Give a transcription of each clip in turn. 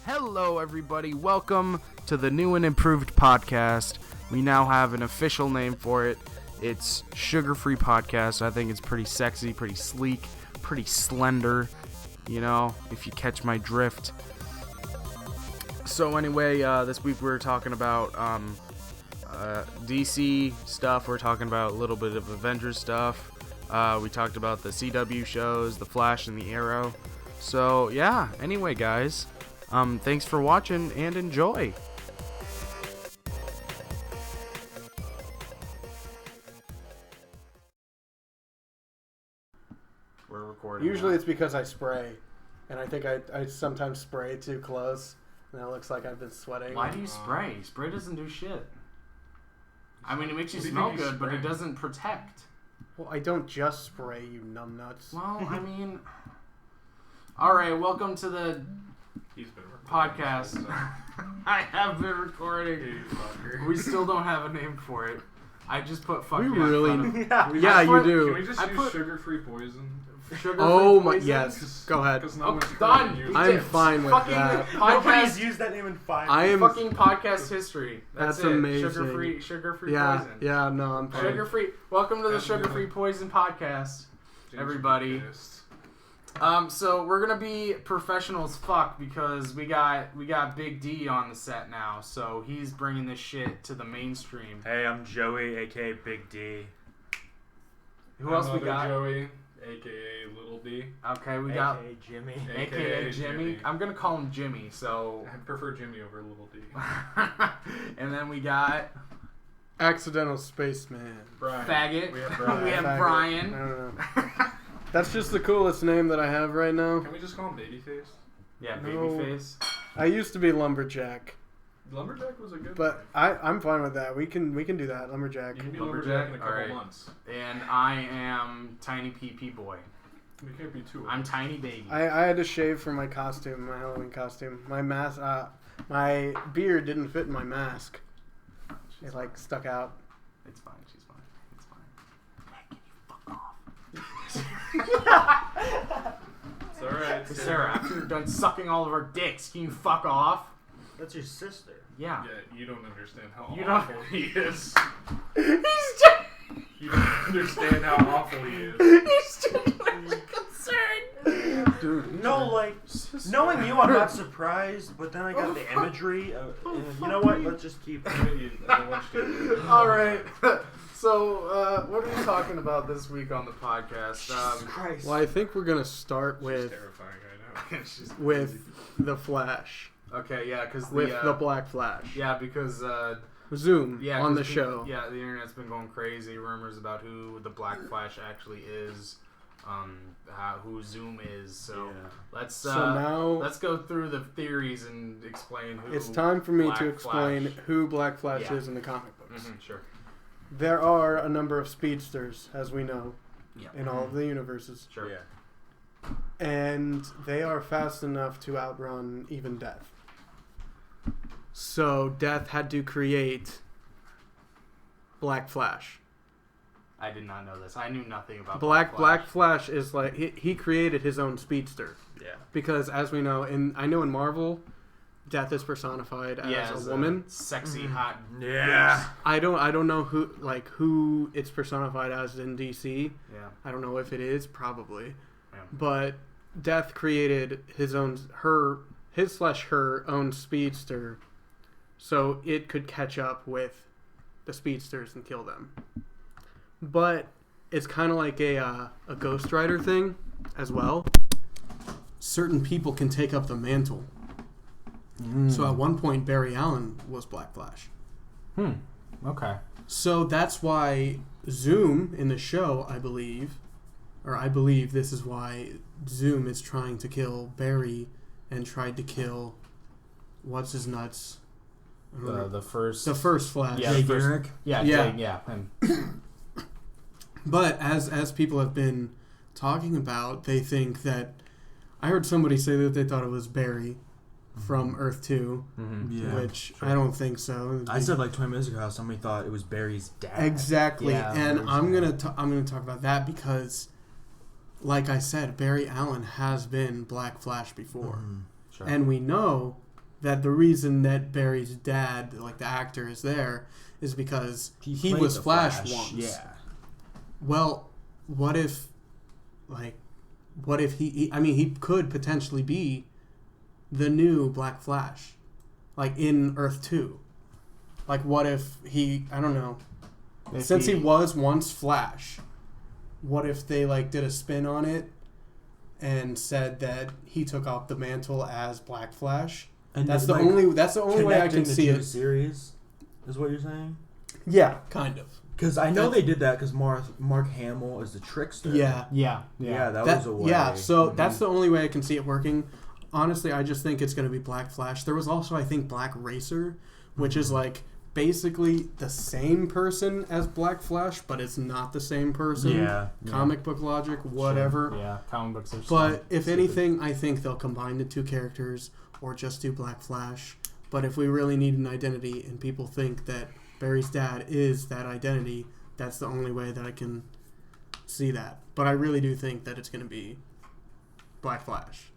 Hello, everybody. Welcome to the new and improved podcast. We now have an official name for it. It's Sugar Free Podcast. I think it's pretty sexy, pretty sleek, pretty slender, you know, if you catch my drift. So anyway, this week we were talking about DC stuff. We're talking about a little bit of Avengers stuff. We talked about the CW shows, The Flash and the Arrow. So yeah, anyway, guys. Thanks for watching and enjoy. We're recording. Usually it's because I spray, and I think I sometimes spray too close, and it looks like I've been sweating. Why do you spray? Spray doesn't do shit. I mean, it makes you smell good, but it doesn't protect. Well, I don't just spray, you numbnuts. Well, I mean... Alright, welcome to the... He's been podcast. So. I have been recording. We still don't have a name for it. I just put fuck. We really? Yeah, you do. Can we just use sugar-free poison? Oh my, yes. Go ahead. No done. I'm fine with that. Nobody's used that name in 5 years. I am fucking podcast history. That's it. Amazing. Sugar-free yeah, poison. Yeah, no, I'm fine. Sugar-free. Welcome to the Sugar-Free Poison Podcast, everybody. So we're gonna be professional as fuck because we got Big D on the set now, so he's bringing this shit to the mainstream. Hey, I'm Joey, aka Big D. Who else we got? Joey, aka Little D. Okay, we got Jimmy. AKA Jimmy. I'm gonna call him Jimmy. So I prefer Jimmy over Little D. And then we got Accidental Spaceman. Brian. Faggot. We have Brian. We have Brian. I don't know. That's just the coolest name that I have right now. Can we just call him Babyface? Yeah, No. Babyface. I used to be Lumberjack. Lumberjack was a good But name. I'm fine with that. We can do that. Lumberjack. You can be Lumberjack in a couple Alright. months. And I am Tiny PP Boy. We can't be two of I'm us. Tiny Baby. I had to shave for my costume, my Halloween costume. My mask, my beard didn't fit in my mask. It like stuck out. It's fine. She's fine. It's fine. Hey, can you fuck off? It's alright. Hey, Sarah, after you're done sucking all of our dicks, can you fuck off? That's your sister. Yeah. Yeah, you don't understand how You awful he is. He's just... You don't understand how awful he is. He's genuinely concerned. Dude, No, like, knowing you, I'm not surprised, but then I got the imagery. You know what? Let's just keep it. Alright. So, what are we talking about this week on the podcast? Christ. Well, I think we're gonna start She's with terrifying, I know. She's with crazy. the Flash, Okay, yeah, because with the Black Flash. Yeah, because Zoom yeah, on 'cause the show. Yeah, the internet's been going crazy. Rumors about who the Black Flash actually is, who Zoom is. So let's now let's go through the theories and explain who. it's time for me Black to explain Flash. who Black Flash Yeah. is in the comic books. Mm-hmm, sure. There are a number of speedsters, as we know, Yeah. in all of the universes, Sure. Yeah. and they are fast enough to outrun even Death. So Death had to create Black Flash. I did not know this. I knew nothing about Black Flash is like he created his own speedster Yeah. because, as we know, in Marvel, Death is personified as a woman. Sexy, hot. Yeah. I don't know who it's personified as in DC. Yeah. I don't know if it is, probably. Yeah. But Death created his own speedster so it could catch up with the speedsters and kill them. But it's kind of like a Ghost Rider thing as well. Certain people can take up the mantle. So at one point, Barry Allen was Black Flash. Okay. So that's why Zoom in the show, I believe this is why Zoom is trying to kill Barry and tried to kill what's his nuts. The first Flash. Yeah, Jay the first- Garrick? Yeah. Yeah. Jay, yeah. Him. But as people have been talking about, they think that I heard somebody say that they thought it was Barry from Earth 2, Yeah, which I don't think so. I said like 20 minutes ago how somebody thought it was Barry's dad. Exactly, Yeah, and Barry's I'm dad. gonna talk about that because, like I said, Barry Allen has been Black Flash before, Sure. and we know that the reason that Barry's dad, like the actor, is there is because he was Flash once. Yeah. Well, what if he could potentially be the new Black Flash, like in Earth 2. Like, what if I don't know. Since he was once Flash, what if they like did a spin on it and said that he took off the mantle as Black Flash? And that's the only way I can see it. Series is what you're saying? Yeah, kind of. Because I know they did that because Mark Hamill is the trickster. Yeah. That was a way. Yeah, so that's the only way I can see it working. Honestly, I just think it's going to be Black Flash. There was also, I think, Black Racer, which is like basically the same person as Black Flash, but it's not the same person. Yeah. Comic book logic, whatever. Sure. Yeah, comic books are But if anything, I think they'll combine the two characters or just do Black Flash. But if we really need an identity and people think that Barry's dad is that identity, that's the only way that I can see that. But I really do think that it's going to be Black Flash.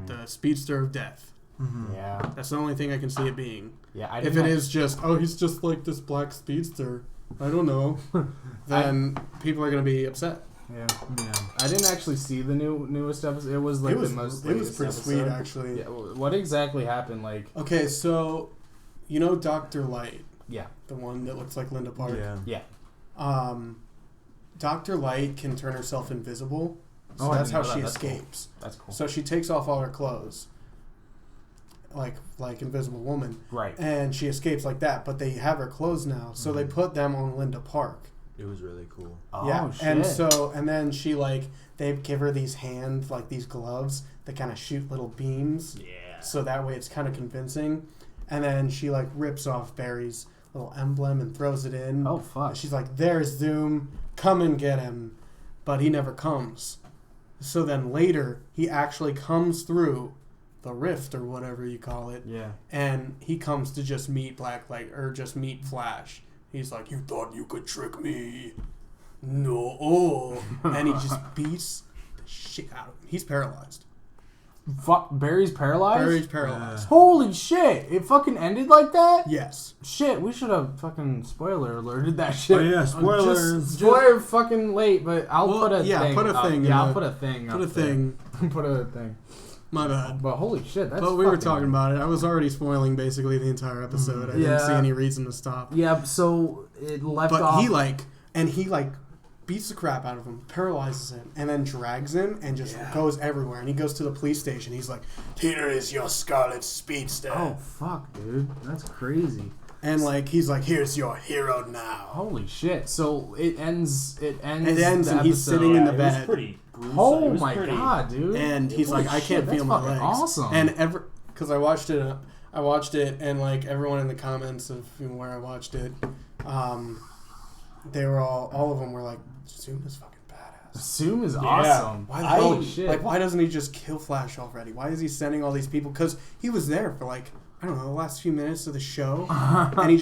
The speedster of death. Mm-hmm. Yeah. That's the only thing I can see it being. Yeah. If it is just, he's just like this black speedster, I don't know, then people are going to be upset. Yeah. I didn't actually see the newest episode. It was like the most. It was pretty episode. sweet, actually. Yeah. What exactly happened? Like. Okay, so you know Dr. Light. Yeah. The one that looks like Linda Park. Yeah. Dr. Light can turn herself invisible. So I that's how didn't know she that. escapes. That's cool. So she takes off all her clothes, like Invisible Woman, Right. and she escapes like that. But they have her clothes now, so they put them on Linda Park. It was really cool. Oh, yeah, shit. and then she they give her these hands, like these gloves that kind of shoot little beams. Yeah. So that way it's kind of convincing. And then she rips off Barry's little emblem and throws it in. Oh, fuck. And she's like, "There's Zoom, come and get him," but he never comes. So then later, he actually comes through the rift or whatever you call it. Yeah. And he comes to just meet just meet Flash. He's like, "You thought you could trick me? No." And he just beats the shit out of him. He's paralyzed. Fuck, Barry's paralyzed? Barry's paralyzed. Holy shit. It fucking ended like that? Yes. Shit, we should have fucking spoiler alerted that shit. Oh yeah, spoilers. Spoiler fucking late, but I'll put a thing. Yeah, put a thing. Yeah, I'll put a thing. Put a thing. Put a thing. My bad. But holy shit, that's But we were talking about it. I was already spoiling basically the entire episode. I didn't see any reason to stop. Yeah, so it left off. But he beats the crap out of him, paralyzes him, and then drags him and just goes everywhere. And he goes to the police station. He's like, "Here is your Scarlet Speedster." Oh, fuck, dude. That's crazy. And he's like, "Here's your hero now." Holy shit. So it ends and he's sitting in the bed. It was pretty gruesome. Oh my god, dude. And he's Holy like, "I can't shit, feel my that's legs." fucking awesome. And because I watched it, and everyone in the comments of where I watched it, they were all of them were like, "Zoom is fucking badass." Zoom is awesome. Holy shit. Why doesn't he just kill Flash already? Why is he sending all these people? Because he was there for I don't know, the last few minutes of the show, and he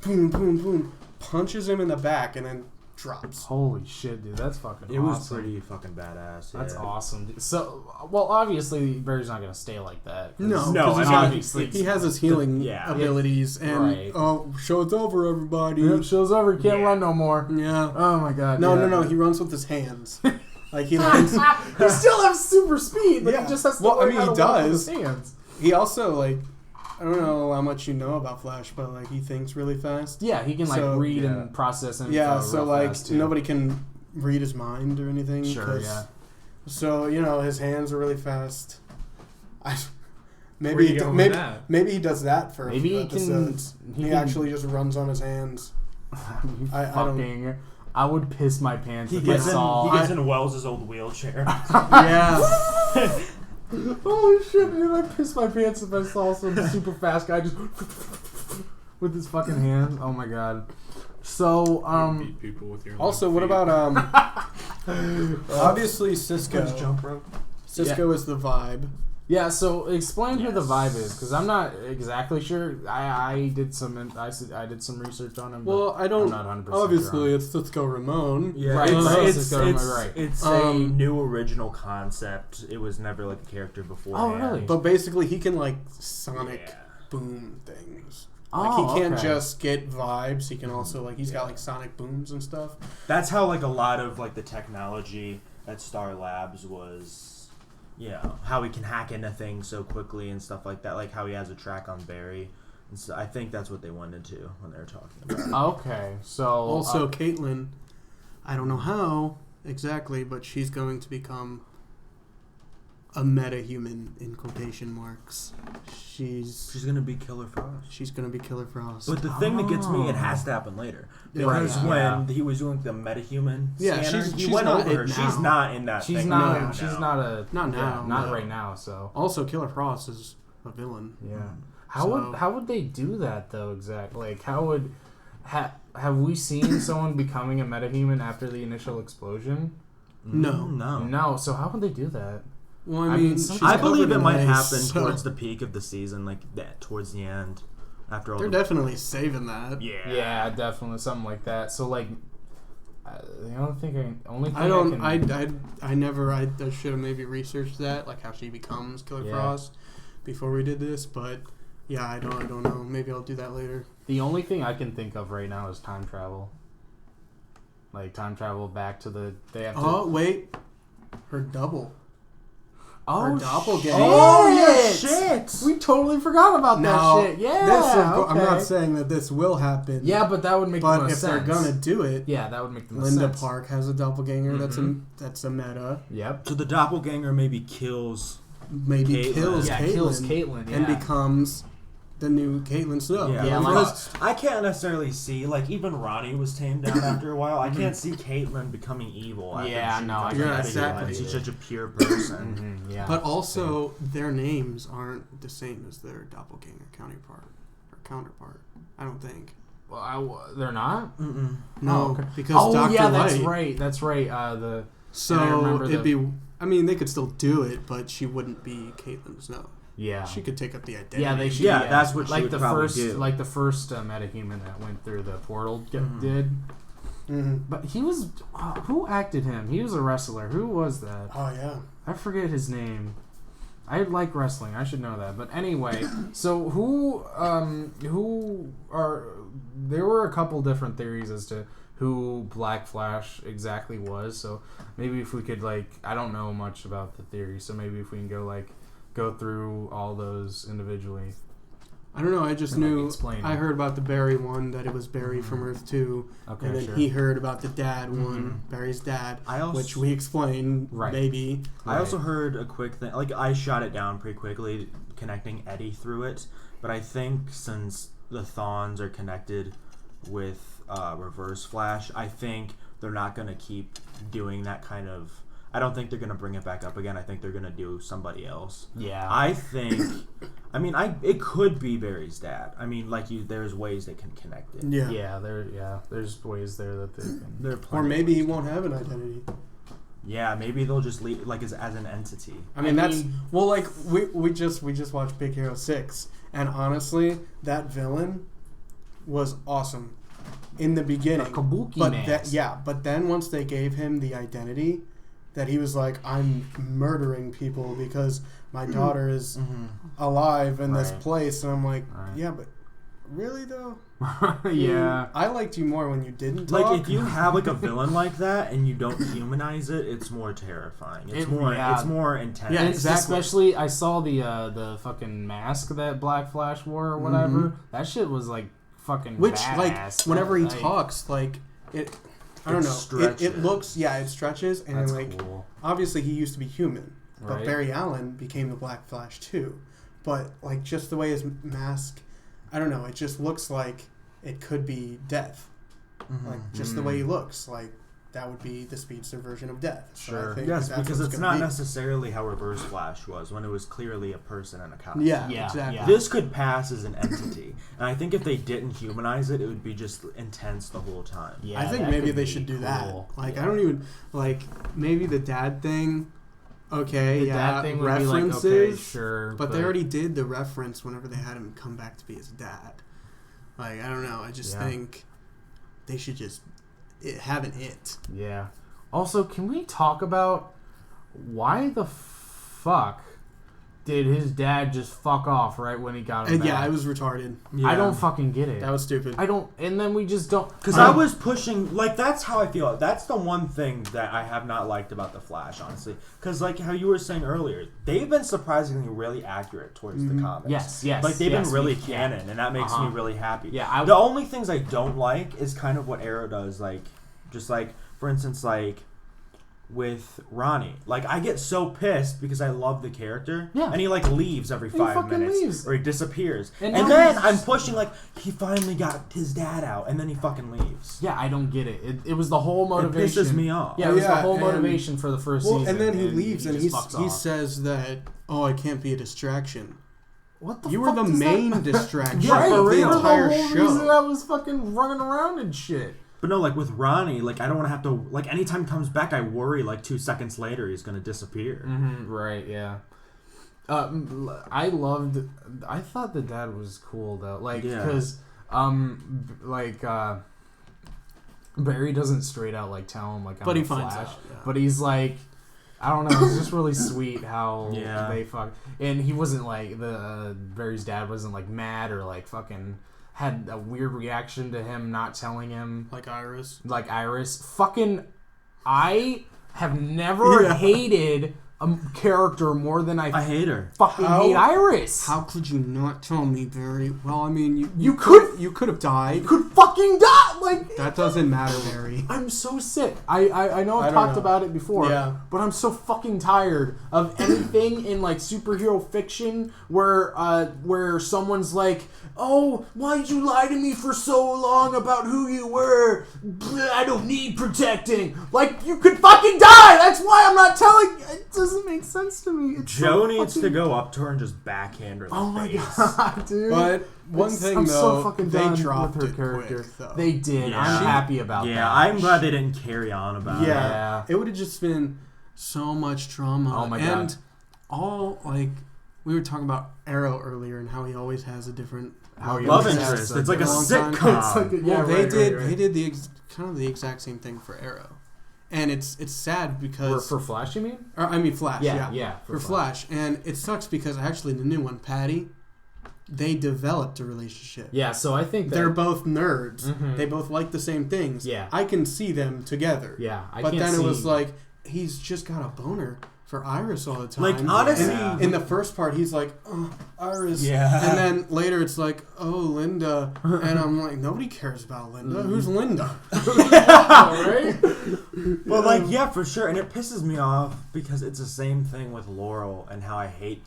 boom, boom, boom, punches him in the back, and then drops. Holy shit, dude. That's fucking awesome. It was pretty fucking badass. Yeah. That's awesome. Dude. So, well, obviously, Barry's not going to stay like that. No, and obviously he has his healing abilities, and show's over, everybody. Yep, show's over. He can't run no more. Yeah. Oh my god. No. He runs with his hands. He lands. He still has super speed, but he just has to learn how to walk with his hands. He also I don't know how much you know about Flash, but he thinks really fast. Yeah, he can read and process and nobody can read his mind or anything. Sure, yeah. So his hands are really fast. Maybe he does that for a few episodes. He actually just runs on his hands. I would piss my pants He if gets I saw. He gets in Wells' old wheelchair. Yeah. Holy shit, dude! I pissed my pants if I saw some super fast guy just with his fucking hands. Oh my god. So, beat people with your also, what feet. about obviously Cisco. Jump rope. Cisco is the vibe. Yeah, so explain who the Yes. Vibe is, because I'm not exactly sure. I did some research on him. Well, I don't. I'm not 100% Obviously, sure. it's Cisco Ramon. Yeah, Right, it's, right. it's, Right. it's a new original concept. It was never like a character before. Oh, really? But basically, he can like sonic Yeah. boom things. Oh, Like he can't okay. just get vibes. He can also like he's got like sonic booms and stuff. That's how like a lot of like the technology at Star Labs was, how he can hack into things so quickly and stuff like that. Like how he has a track on Barry. And so I think that's what they went into when they were talking about it. Okay, so Also, Caitlyn, I don't know how exactly, but she's going to become a meta-human in quotation marks. She's gonna be Killer Frost. She's going to be Killer Frost. But the thing that gets me, it has to happen later. Yeah, Because right, when he was doing the metahuman Yeah, scanner, she's he went not over her. it She's now. not in that she's thing. not. No, She's not a. Not now, Yeah, not no. right now. So Also, Killer Frost is a villain. yeah. Mm. How would they do that though? Exactly. Like how would have we seen someone becoming a metahuman after the initial explosion? No. No. So how would they do that? Well, I I mean, mean, some- she's I believe covered it in might ice, happen so towards the peak of the season, like that, towards the end, after all. They're definitely saving that. Yeah, definitely something like that. So like, the only thing I should have maybe researched that, like how she becomes Killer Yeah. Frost before we did this, but yeah, I don't know. Maybe I'll do that later. The only thing I can think of right now is time travel. Like time travel back to the they have to. Oh wait, her double. Oh, her doppelganger. Oh shit! shit! We totally forgot about Now, that shit. Yeah, I'm okay. not saying that this will happen. Yeah, but that would make the but most if sense. they're gonna do it, yeah, that would make the most Linda sense. Park has a doppelganger. Mhm. That's a meta. Yep. So the doppelganger maybe kills. Maybe Caitlyn. kills Yeah, Caitlyn, kills Caitlyn. Yeah. and becomes the new Caitlyn Snow. Yeah, like- Frost. I can't necessarily see, like, even Ronnie was tamed down after a while. I can't see Caitlyn becoming evil. After Yeah, she no, I becomes Yeah, an idiot. exactly. She's such a pure person. Mhm, yeah. But also, their names aren't the same as their doppelganger counterpart. I don't think. well, they're not. Mm-mm. No, Oh, okay. because Oh Dr. yeah, White. that's right. That's right. I So remember it'd be. I mean, they could still do it, but she wouldn't be Caitlyn Snow. yeah. She could take up the identity. Yeah, they should. Yeah, that's what she like would the probably first, do. like the first metahuman that went through the portal Mhm. did. Mm-hmm. But he was who acted him? He was a wrestler. Who was that? Oh yeah. I forget his name. I like wrestling. I should know that. But anyway, so who are? There were a couple different theories as to who Black Flash exactly was. So maybe if we could I don't know much about the theory. So maybe if we can go through all those individually. I don't know. I just And, like, knew. explain I it. heard about the Barry one, that it was Barry from Earth 2, Okay, and then sure. he heard about the dad one, Mhm. Barry's dad, I also which we explained Right. maybe. I also heard a quick thing. Like, I shot it down pretty quickly, connecting Eddie through it. But I think since the Thawns are connected with Reverse Flash, I think they're not going to keep doing that kind of... I don't think they're going to bring it back up again. I think they're going to do somebody else. Yeah. I think... I mean, it could be Barry's dad. I mean, there's ways they can connect it. Yeah. There's ways there that they can. There are Or plenty maybe of he ways. won't have an identity. Yeah, maybe they'll just leave as an entity. I mean, that's mean- well, like we just watched Big Hero 6, and honestly, that villain was awesome in the beginning. The Kabuki but mask. but then once they gave him the identity, that he was like, I'm murdering people because my daughter is alive in this Right. place, and I'm like, Right. yeah, but really though, Yeah. I liked you more when you didn't talk. Like, if you have a villain like that and you don't humanize it, it's more terrifying. It's more intense. Yeah, And exactly. Especially, I saw the fucking mask that Black Flash wore or whatever. That shit was fucking Which, badass. like, whenever he Like, talks, like, it, I don't It know, it stretches. looks, it stretches, and That's like, cool. obviously he used to be human, but Right. Barry Allen became the Black Flash too. But, like, just the way his mask, I don't know, it just looks like it could be Death. Like, just the way he looks, like, that would be the speedster version of Death. So Sure. I think Yes, that's because what it's gonna not be. necessarily how Reverse Flash was, when it was clearly a person and a costume. Yeah, Yeah, exactly. yeah. This could pass as an entity, and I think if they didn't humanize it, it would be just intense the whole time. Yeah, I think that maybe could they be should do cool. that. Like, Yeah. I don't even, like, maybe the dad thing, okay, the yeah, dad thing would references, be like, okay, sure. but they already did the reference whenever they had him come back to be his dad. Like, I don't know. I just think they should just have an it. Yeah. Also, can we talk about why the fuck did his dad just fuck off right when he got him back? Yeah, it was retarded. Yeah. I don't fucking get it. That was stupid. I don't, and then we just don't. Because I was pushing, like, that's how I feel. That's the one thing that I have not liked about The Flash, honestly. Because, like, how you were saying earlier, they've been surprisingly really accurate towards the comics. Yes. Like, they've been really canon, and that makes me really happy. Yeah, the only things I don't like is kind of what Arrow does, like, just like, for instance, like, with Ronnie. Like, I get so pissed because I love the character. Yeah. And he, like, leaves every 5 fucking minutes. leaves. Or he disappears. And And now then he's I'm just- pushing, like, he finally got his dad out, and then he fucking leaves. Yeah, I don't get it. It was the whole motivation. It pisses me off. Yeah, it was the Yeah, whole and- motivation for the first season. And then he leaves and just fucks he off. says that, oh, I can't be a distraction. What the You fuck were the does main that... distraction Yeah, of the you were entire the whole reason show. I was fucking running around and shit. But no, like with Ronnie, like I don't want to have to, like anytime he comes back, I worry like 2 seconds later he's going to disappear. Right, yeah. I thought the dad was cool though. Like, because, Barry doesn't straight out like tell him like I'm But he a finds Flash. out, yeah. But he's like, I don't know. It's just really sweet how they fuck. And he wasn't like Barry's dad wasn't like mad or like fucking had a weird reaction to him not telling him Like Iris. Fucking, I have never hated a character more than I hate her. Fucking hate Iris. How could you not tell me, Barry? Well, I mean, You could have died. You could fucking die. Like, That doesn't matter, Barry. I'm so sick. I know I've I don't talked know. about it before, Yeah. but I'm so fucking tired of anything in like superhero fiction where someone's like, "Oh, why'd you lie to me for so long about who you were? I don't need protecting." Like, you could fucking die. That's why I'm not telling. It doesn't make sense to me. It's Joe so needs fucking... to go up to her and just backhand her in the Oh my face. god, dude! But one thing I'm though, so fucking they done dropped with her it character. quick, though. They did. Yeah. I'm happy about that. Yeah, I'm glad they didn't carry on about it. Yeah. It would have just been so much drama. Oh my God. And all, like, we were talking about Arrow earlier and how he always has a different Love interest. It's like a long time. sitcom. It's like Well, they did the kind of the exact same thing for Arrow, and it's sad because For Flash, you mean? or, I mean Flash, Yeah, for Flash, and it sucks because actually the new one, Patty, they developed a relationship. Yeah, so I think that, They're both nerds. Mhm. They both like the same things. Yeah. I can see them together. Yeah, I But can't then see... it was like he's just got a boner for Iris all the time. Like, honestly- And in the first part, he's like, "Oh, Iris," Yeah. and then later it's like, "Oh, Linda," and I'm like, nobody cares about Linda. Who's Linda? right? But like, yeah, for sure, and it pisses me off because it's the same thing with Laurel and how I hate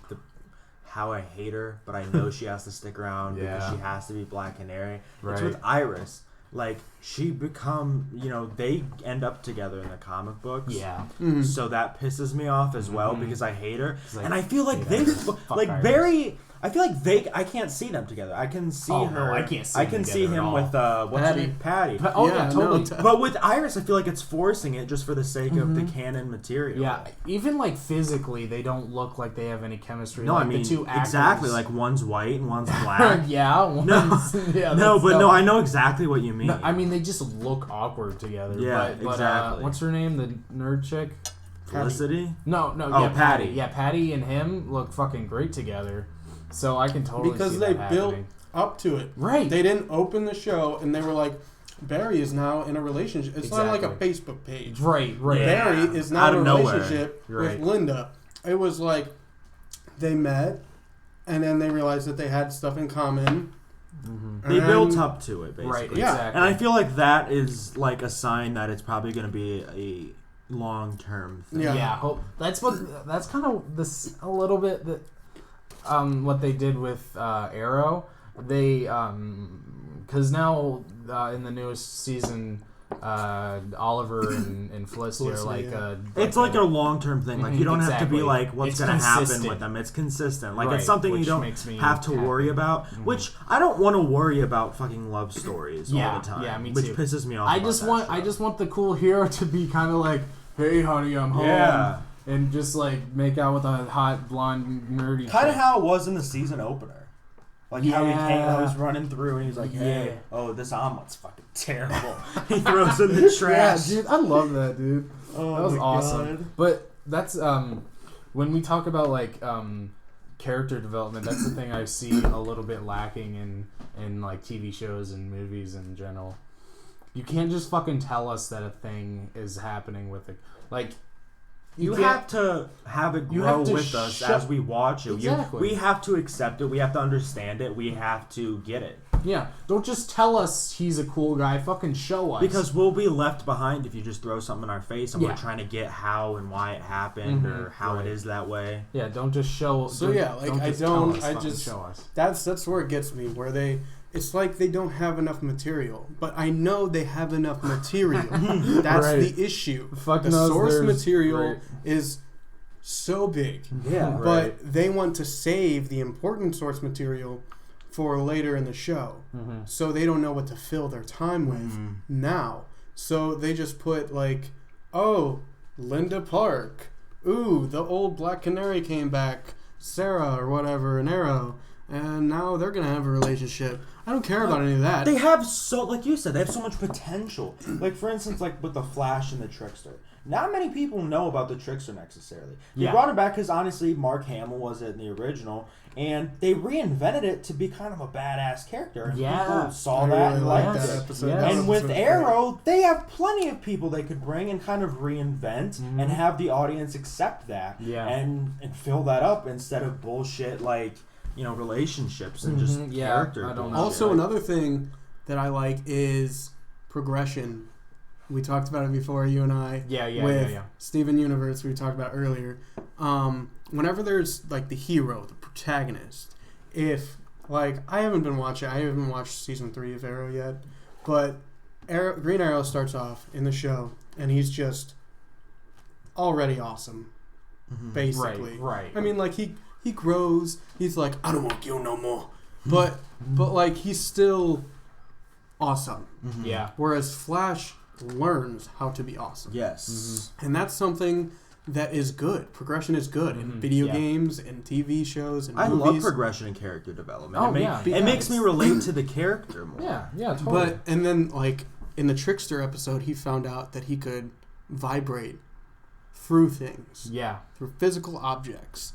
her, but I know she has to stick around because Yeah. she has to be Black Canary. Right. It's with Iris. Like, they end up together in the comic books. Yeah. So that pisses me off as well because I hate her. like, And I feel like yeah. they, Fuck like Iris. Barry, I feel like I can't see them together. I can see Oh, her. no, I can't see I them can see together at him all. with, what's her name? Patty. Oh, yeah, totally. no, But with Iris, I feel like it's forcing it just for the sake of the canon material. Yeah, even like physically, they don't look like they have any chemistry. No, like I mean, the two actors. exactly. Like, one's white and one's black. yeah, one's, yeah. No, that's but the- no, I know exactly what you mean. No, I mean, they just look awkward together. Yeah, but, exactly. What's her name? The nerd chick? Felicity? No, Oh, yeah, Patty. Yeah, Patty and him look fucking great together. So I can totally Because see they that built happening. up to it. Right. They didn't open the show and they were like, Barry is now in a relationship. It's not like a Facebook page. Right. Yeah. Barry is Out now in a of nowhere. relationship Right. with Linda. It was like they met and then they realized that they had stuff in common. They And- built up to it, basically. Right. Yeah. Exactly. And I feel like that is like a sign that it's probably going to be a long-term thing. Yeah. Yeah, that's kind of this a little bit that what they did with Arrow. They because now in the newest season, Oliver and Felicity are Felicity, like It's like a long-term thing. Like, you don't have to be exactly. like, what's It's going to happen consistent. with them. It's consistent. Like, Right, it's something you which don't makes me have to worry happy. about. Which, I don't want to worry about fucking love stories all Yeah, the time. yeah, me which too. pisses me off I about just that want stuff. I just want the cool hero to be kind of like, hey honey, I'm home. Yeah. and just like make out with a hot blonde nerdy. Kind of chick. how it was in the season opener. Like how he came, Yeah. I was running through, and he's like, "Hey, Yeah. oh, this omelet's fucking terrible." He throws in the trash. Yeah, dude, I love that, dude. Oh, That was my awesome. God. But that's when we talk about like character development, that's the thing I see a little bit lacking in like TV shows and movies in general. You can't just fucking tell us that a thing is happening with it. Like You can't- have to have it you grow have to with us show- as we watch it. Exactly. We have to accept it. We have to understand it. We have to get it. Yeah, don't just tell us he's a cool guy. Fucking show us. Because we'll be left behind if you just throw something in our face and Yeah. we're trying to get how and why it happened or how Right. it is that way. yeah, don't just show. So yeah, like, I just tell don't- us, I fucking just- show us. That's where it gets me. Where it's like they don't have enough material, but I know they have enough material. That's Right. the issue. Fuck the knows source there's- material right. is so big, Yeah. Right. but they want to save the important source material for later in the show, so they don't know what to fill their time with now. So they just put like, oh, Linda Park, ooh, the old Black Canary came back, Sarah or whatever, an Arrow, and now they're gonna have a relationship. I don't care about any of that. They have like you said, they have so much potential. Like, for instance, like with the Flash and the Trickster. Not many people know about the Trickster necessarily. They Yeah. brought it back because, honestly, Mark Hamill was it in the original, and they reinvented it to be kind of a badass character. And Yeah. people saw I that really and like liked that it. episode. Yes. That And episode with was great. Arrow, they have plenty of people they could bring and kind of reinvent and have the audience accept that Yeah. and fill that up instead of bullshit like, relationships and just Yeah, character. I don't know. bullshit. Also, another thing that I like is progression. We talked about it before, you and I. Yeah, with yeah. Steven Universe, we talked about earlier. Whenever there's like the hero, the protagonist, if like I haven't watched season 3 of Arrow yet, but Green Arrow starts off in the show and he's just already awesome, basically. Right. I mean, like he grows. He's like, I don't want you no more, but like he's still awesome. Yeah. Whereas Flash learns how to be awesome. Yes. And that's something that is good. Progression is good in video Yeah. games and TV shows and I movies. love progression and character development. Oh, it yeah. it makes me relate to the character more. Yeah, totally. But and then like in the Trickster episode, he found out that he could vibrate through things, yeah. through physical objects.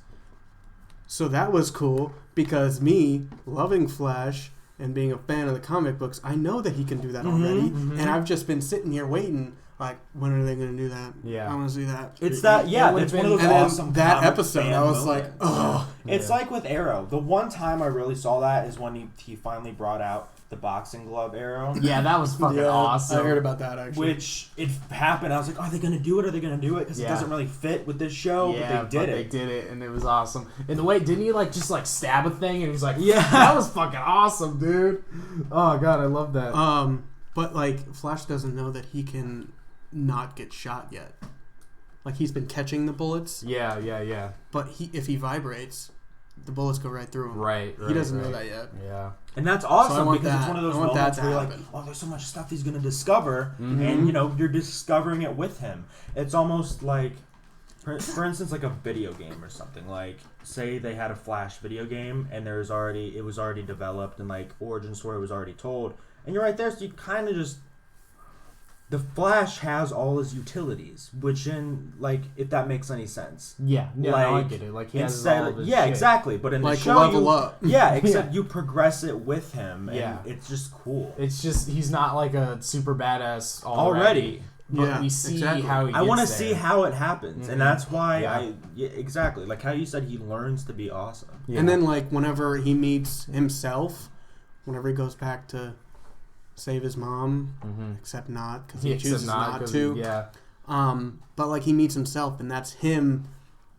So that was cool because me loving Flash and being a fan of the comic books, I know that he can do that already, and I've just been sitting here waiting. Like, when are they going to do that? Yeah. I want to see that. It's that, yeah, would've it's one of been- those And then awesome that comic episode, fan I was like, moments. oh. It's Yeah. like with Arrow. The one time I really saw that is when he finally brought out the boxing glove Arrow. Yeah, that was fucking awesome. I heard about that actually. Which it happened. I was like, are they going to do it? Are they going to do it? Because Yeah. it doesn't really fit with this show. Yeah, but they did They it. did it, and it was awesome. And the way, didn't he like just like stab a thing? And he was like, Yeah. that was fucking awesome, dude. Oh god, I love that. But like Flash doesn't know that he can not get shot yet. Like he's been catching the bullets, Yeah. but if he vibrates, the bullets go right through him. Right. He doesn't know that yet. Yeah. And that's So awesome I want because it's that. one of those I want that moments to where you're like, happen. oh, there's so much stuff he's going to discover. And, you're discovering it with him. It's almost like, for instance, like a video game or something. Like, say they had a Flash video game and it was already developed and, like, origin story was already told. And you're right there, so you kind of just... The Flash has all his utilities, which if that makes any sense. Yeah. No, I Like, get it. Like he has Instead, all of his yeah, shit. exactly. But in Like the show, level up. Yeah, except you progress it with him, and Yeah. it's just cool. It's just he's not like a super badass Already. But Yeah, we see exactly. how he. I want to gets see there. how it happens, and that's why Yeah. exactly like how you said he learns to be awesome. Yeah. And then like whenever he meets himself, whenever he goes back to save his mom, except not because he chooses not to. Yeah. But like he meets himself, and that's him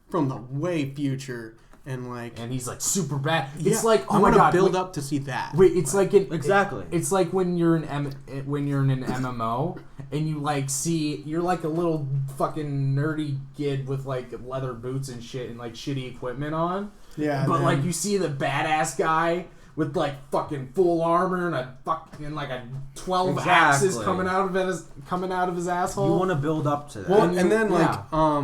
from the way future, and like And he's like super bad. yeah, It's like, oh I my want to god, build wait, up to see that. Wait, it's like Exactly. It's like when you're in an MMO and you like see you're like a little fucking nerdy kid with like leather boots and shit and like shitty equipment on. Yeah, But then- like you see the badass guy with like fucking full armor and a 12 axes Exactly. coming out of his asshole. You want to build up to that. Well, and then like yeah.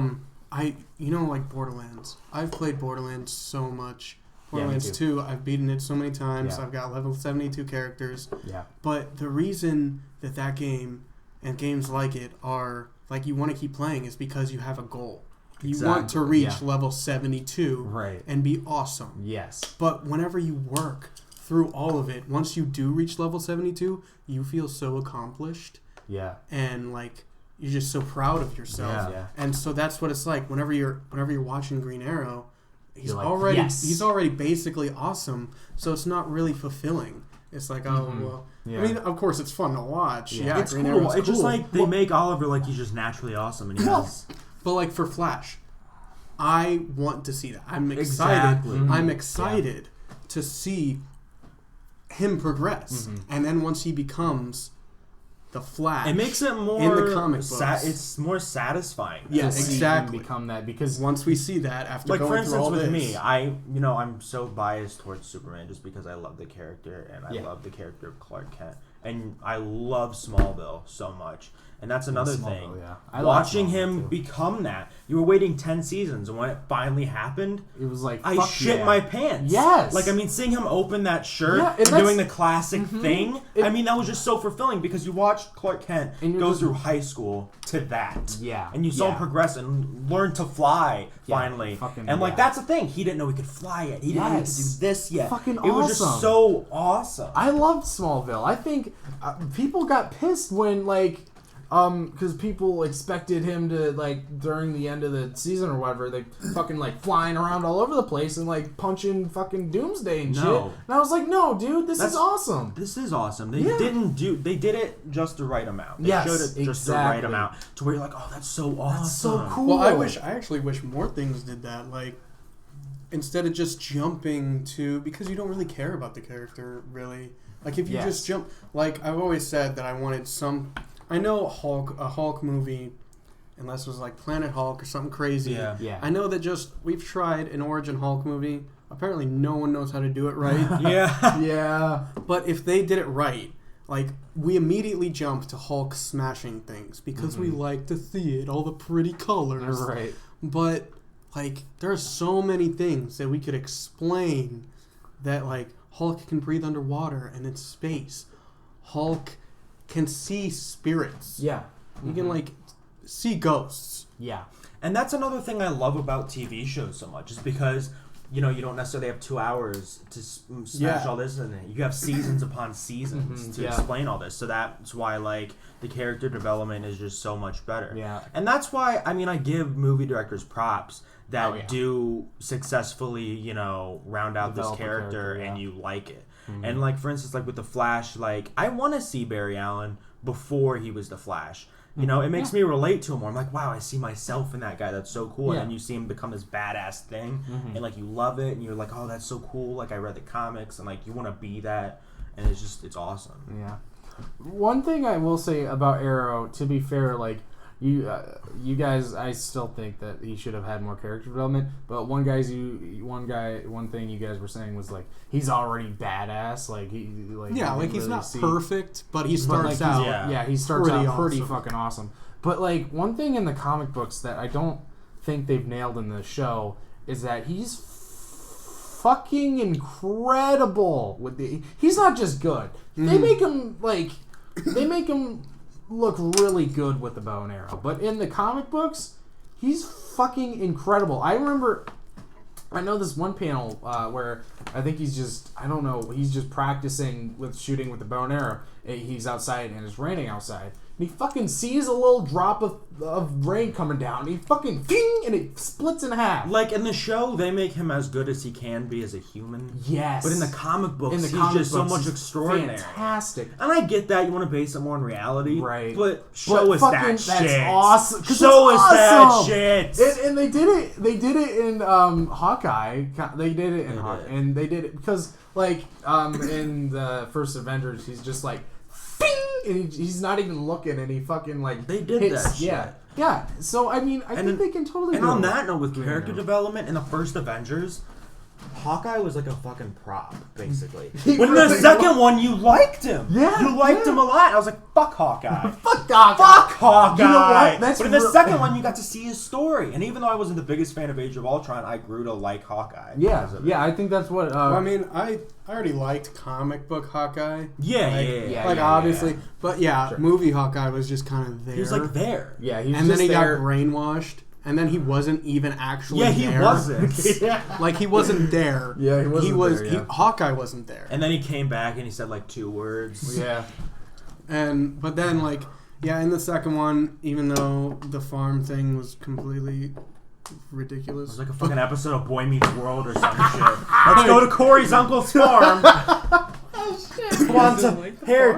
like Borderlands. I've played Borderlands so much. Yeah, me Borderlands too. 2, I've beaten it so many times. Yeah. I've got level 72 characters. Yeah. But the reason that game and games like it are like you want to keep playing is because you have a goal. You want to reach level 72 Right. and be awesome. Yes. But whenever you work through all of it, once you do reach level 72, you feel so accomplished. Yeah. And like you're just so proud of yourself. Yeah. And so that's what it's like whenever you're watching Green Arrow. He's You're like, already yes. he's already basically awesome, so it's not really fulfilling. It's like, oh well. Yeah. I mean, of course, it's fun to watch. Yeah, It's Green cool. Arrow's It's just cool. like they make Oliver like he's just naturally awesome, and he has. But like for Flash, I want to see that. I'm excited. Exactly. Mhm. I'm excited to see him progress, and then once he becomes the Flash, It makes it more in the comic books. it's more satisfying. Yeah, to see him exactly. become that because Once we see that after Like going for through instance, all with this, me, I'm so biased towards Superman just because I love the character and I Yeah. love the character of Clark Kent, and I love Smallville so much. And that's another Smallville, thing. yeah. I like Watching Smallville, him too. become that. You were waiting 10 seasons, and when it finally happened, it was like I fuck shit yeah. my pants. Yes. Like, I mean, seeing him open that shirt Yeah, and and that's- doing the classic thing, It- I mean, that was just so fulfilling because you watched Clark Kent And you're go just- through high school to that. Yeah. And you saw him Yeah. progress and learn to fly Yeah, finally. fucking- And, like, yeah. that's the thing. He didn't know he could fly yet. He didn't know he could Yes. do this yet. Fucking It was awesome. just so awesome. I loved Smallville. I think people got pissed when like because people expected him to like during the end of the season or whatever, they fucking like flying around all over the place and like punching fucking Doomsday and shit. No. And I was like, no, dude, this is That's- awesome. This is awesome. They Yeah. they did it just the right amount. They Yes, showed it just the right exactly. amount to where you're like, oh, that's so awesome. That's so cool. well, I actually wish more things did that. Like instead of just jumping to because you don't really care about the character really. Like if you Yes. just jump, like I've always said that I wanted some. I know a Hulk movie, unless it was like Planet Hulk or something crazy. Yeah. Yeah. I know that we've tried an origin Hulk movie. Apparently, no one knows how to do it right. Yeah. Yeah. But if they did it right, like we immediately jump to Hulk smashing things because we like to see it, all the pretty colors. Right. But like there are so many things that we could explain that like Hulk can breathe underwater and in space. Hulk can see spirits. Yeah. You can like see ghosts. Yeah. And that's another thing I love about TV shows so much is because, you know, you don't necessarily have 2 hours to smash all this in it. You have seasons upon seasons to yeah. explain all this. So that's why, like, the character development is just so much better. Yeah. And that's why, I mean, I give movie directors props that Oh, yeah. do successfully, you know, round out Develop this a character character, and yeah. you like it. And, like, for instance, like with The Flash, like, I want to see Barry Allen before he was The Flash. You know, it makes me relate to him more. I'm like, wow, I see myself in that guy. That's so cool. Yeah. And then you see him become this badass thing. And, like, you love it. And you're like, oh, that's so cool. Like, I read the comics. And, like, you want to be that. And it's just, it's awesome. Yeah. One thing I will say about Arrow, to be fair, like you guys, I still think that he should have had more character development. But one thing you guys were saying was like he's already badass. Like he, like Yeah, you like didn't he's really not see- perfect, but he but, starts like, he's- out. Yeah. he starts pretty out pretty awesome. fucking awesome. But like one thing in the comic books that I don't think they've nailed in the show is that he's fucking incredible with he's not just good. They make him look really good with the bow and arrow. But in the comic books, he's fucking incredible. I know this one panel where I think he's just practicing with shooting with the bow and arrow. He's outside and it's raining outside. And he fucking sees a little drop of rain coming down. And he fucking ding, and it splits in half. Like, in the show, they make him as good as he can be as a human. Yes. But in the comic books, he's comic just so books, much he's extraordinary. fantastic. And I get that. You want to base it more on reality. Right. But show us fucking, that shit. That's awesome. 'Cause Show it's us that awesome. shit. And they did it in Hawkeye. They did it in Hawkeye. And they did it because, like, in the first Avengers, he's just like, bing! And he's not even looking, and he fucking, like, They did hits. that shit. Yeah. Yeah. So, I mean, I think they can totally And do on it. that note, with Yeah. character development in the first Avengers, Hawkeye was like a fucking prop, basically. He But in the really second one, you liked him. Yeah, You liked yeah. him a lot. I was like, fuck Hawkeye. Fuck Hawkeye. Fuck Hawkeye. You know what? That's but in the real- second one, you got to see his story. And even though I wasn't the biggest fan of Age of Ultron, I grew to like Hawkeye. Yeah, because of it. yeah. I think that's what. Well, I mean, I already liked comic book Hawkeye. Yeah, Like, yeah. like yeah, obviously, yeah. but yeah, Sure. movie Hawkeye was just kind of there. He was like there. Yeah, he was and then just he there. got brainwashed, and then he wasn't even actually Yeah, he there. wasn't. yeah. Like he wasn't there. Yeah, he wasn't He was. there, yeah. Hawkeye wasn't there. And then he came back and he said like 2 words. Yeah. But then like yeah, in the second one, even though the farm thing was completely It ridiculous. was like a fucking episode of Boy Meets World or some shit. Let's go to Corey's uncle's farm. Come on,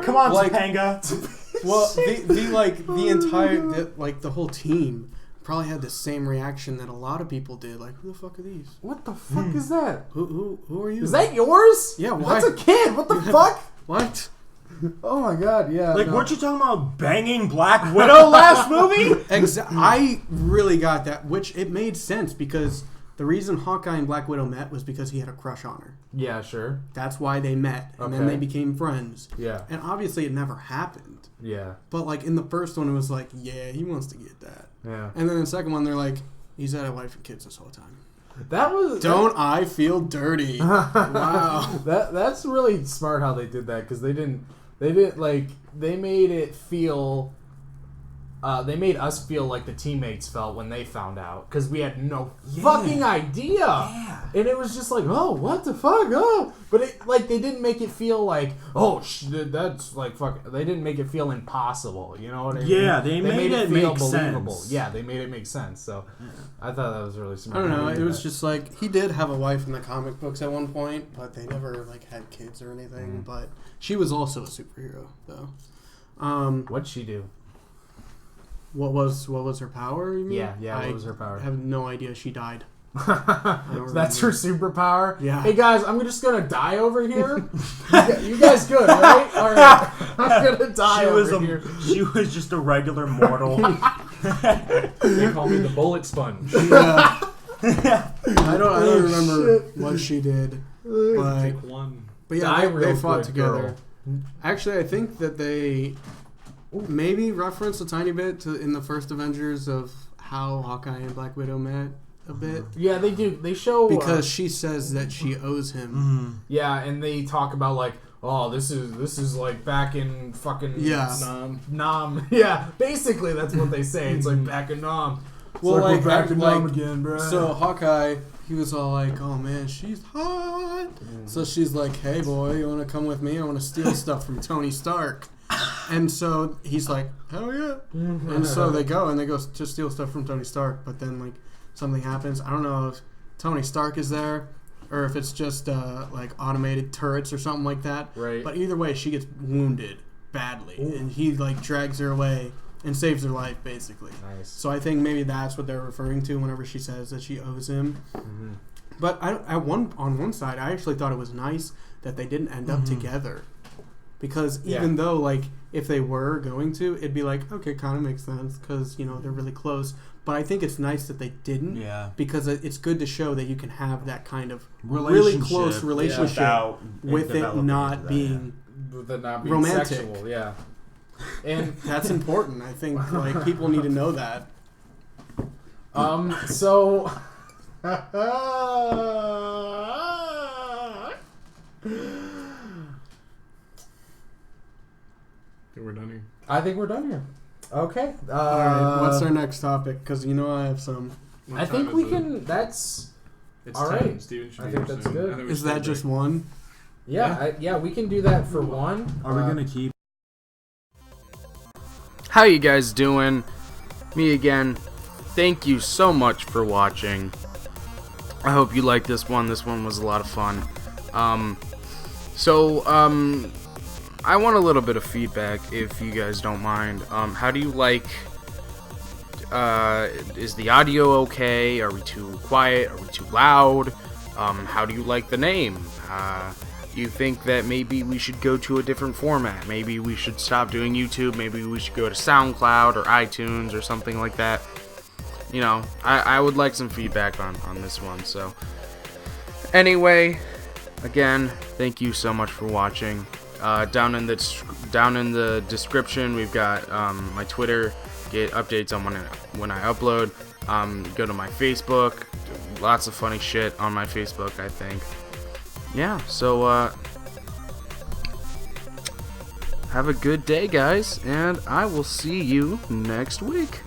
come on, Like- Topanga. Well, the whole team probably had the same reaction that a lot of people did. Like, who the fuck are these? What the fuck is that? Who are you? Is that yours? Yeah, why? That's a kid. What the fuck? What? Oh my god. Yeah. Like, no. weren't you talking about banging Black Widow last movie? I really got that, which it made sense because the reason Hawkeye and Black Widow met was because he had a crush on her. Yeah. Sure. That's why they met, and then Okay. they became friends. Yeah. And obviously, it never happened. Yeah. But like in the first one, it was like, yeah, he wants to get that. Yeah. And then in the second one, they're like, he's had a wife and kids this whole time. That was. Don't I feel dirty? Wow. That's really smart how they did that because they didn't like they made it feel. They made us feel like the teammates felt when they found out because we had no fucking idea. Yeah. And it was just like, oh, what the fuck? Oh, but it like they didn't make it feel like, oh, that's like fuck. They didn't make it feel impossible. You know what I mean? Yeah, they made it feel make believable. sense. Yeah, they made it make sense. So I thought that was really I smart. don't know. how they It did was that. just like he did have a wife in the comic books at one point, but they never like had kids or anything. But she was also a superhero, though. What'd she do? What was her power? You mean? Yeah. What was her I power? have no idea. She died. So that's her superpower. Yeah. Hey guys, I'm just gonna die over here. You guys good, right? All right. I'm gonna die over here. She was just a regular mortal. They call me the bullet sponge. Yeah. I don't remember shit. what she did, but Take one. yeah, Die they real fought quick, together. girl. Actually, I think that they maybe referenced a tiny bit in the first Avengers of how Hawkeye and Black Widow met a bit. Yeah, they do. They show Because she says that she owes him. yeah, and they talk about like, oh, this is like back in fucking Yeah. Nam. Yeah, basically that's what they say. It's like back in Nam. It's Well, we're back in Nam like again, bro. so Hawkeye, he was all like, "Oh man, she's hot." So she's like, "Hey boy, you want to come with me? I want to steal stuff from Tony Stark." And so he's like, "Hell yeah!" And so they go to steal stuff from Tony Stark. But then like something happens. I don't know if Tony Stark is there or if it's just like automated turrets or something like that. Right. But either way, she gets wounded badly, and he like drags her away and saves her life basically. Nice. So I think maybe that's what they're referring to whenever she says that she owes him. Mm-hmm. But on one side, I actually thought it was nice that they didn't end up together, because even though like if they were going to, it'd be like okay, kind of makes sense because you know they're really close. But I think it's nice that they didn't, because it's good to show that you can have that kind of really close relationship with it not being With it not being romantic. sexual, yeah. And that's important. I think like people need to know that. so We're done here. I think we're done here. Okay. All right, what's our next topic? Because you know I have some. What I time think is we it? can. That's It's all 10. right. Steven should I be think here that's soon. good. I think we Is should that take a just break. one? yeah. We can do that for one. Are we gonna keep? How you guys doing? Me again. Thank you so much for watching. I hope you liked this one. This one was a lot of fun. I want a little bit of feedback if you guys don't mind. How do you like... is the audio okay? Are we too quiet? Are we too loud? How do you like the name? Do you think that maybe we should go to a different format? Maybe we should stop doing YouTube. Maybe we should go to SoundCloud or iTunes or something like that. You know, I would like some feedback on this one. So, Anyway, again, thank you so much for watching. Down in the description, we've got my Twitter. Get updates on when I upload. Go to my Facebook. Lots of funny shit on my Facebook, I think. Yeah, so have a good day, guys, and I will see you next week.